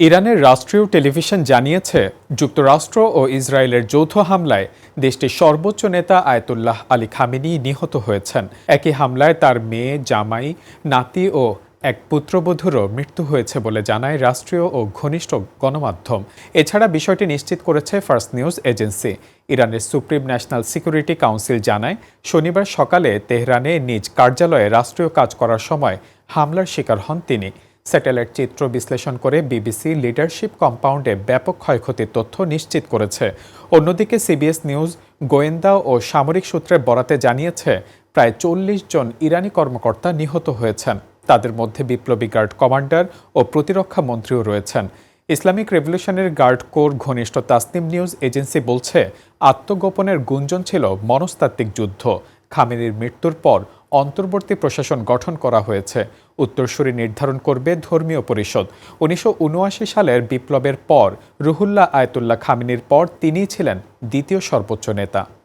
ইরানের রাষ্ট্রীয় টেলিভিশন জানিয়েছে, যুক্তরাষ্ট্র ও ইসরায়েলের যৌথ হামলায় দেশটির সর্বোচ্চ নেতা আয়াতুল্লাহ আলী খামেনি নিহত হয়েছেন। একই হামলায় তার মেয়ে, জামাই, নাতি ও এক পুত্রবধূরও মৃত্যু হয়েছে বলে জানায় রাষ্ট্রীয় ও ঘনিষ্ঠ গণমাধ্যম। এছাড়া বিষয়টি নিশ্চিত করেছে ফার্স্ট নিউজ এজেন্সি। ইরানের সুপ্রিম ন্যাশনাল সিকিউরিটি কাউন্সিল জানায়, শনিবার সকালে তেহরানে নিজ কার্যালয়ে রাষ্ট্রীয় কাজ করার সময় হামলার শিকার হন তিনি। স্যাটেলাইট চিত্র বিশ্লেষণ করে বিবিসি লিডারশিপ কম্পাউন্ডে ব্যাপক ক্ষয়ক্ষতির তথ্য নিশ্চিত করেছে। অন্যদিকে সিবিএস নিউজ গোয়েন্দা ও সামরিক সূত্রের বরাতে জানিয়েছে, প্রায় ৪০ জন ইরানি কর্মকর্তা নিহত হয়েছেন। তাদের মধ্যে বিপ্লবী গার্ড কমান্ডার ও প্রতিরক্ষা মন্ত্রীও রয়েছেন। ইসলামিক রেভলিউশনারি গার্ড কোর ঘনিষ্ঠ তাসনিম নিউজ এজেন্সি বলছে, আত্মগোপনের গুঞ্জন ছিল মনস্তাত্ত্বিক যুদ্ধ। খামেনির মৃত্যুর পর অন্তর্বর্তী প্রশাসন গঠন করা হয়েছে। উত্তরসূরি নির্ধারণ করবে ধর্মীয় পরিষদ। ১৯৭৯ সালের বিপ্লবের পর রুহুল্লাহ আয়াতুল্লাহ খামেনির পর তিনিই ছিলেন দ্বিতীয় সর্বোচ্চ নেতা।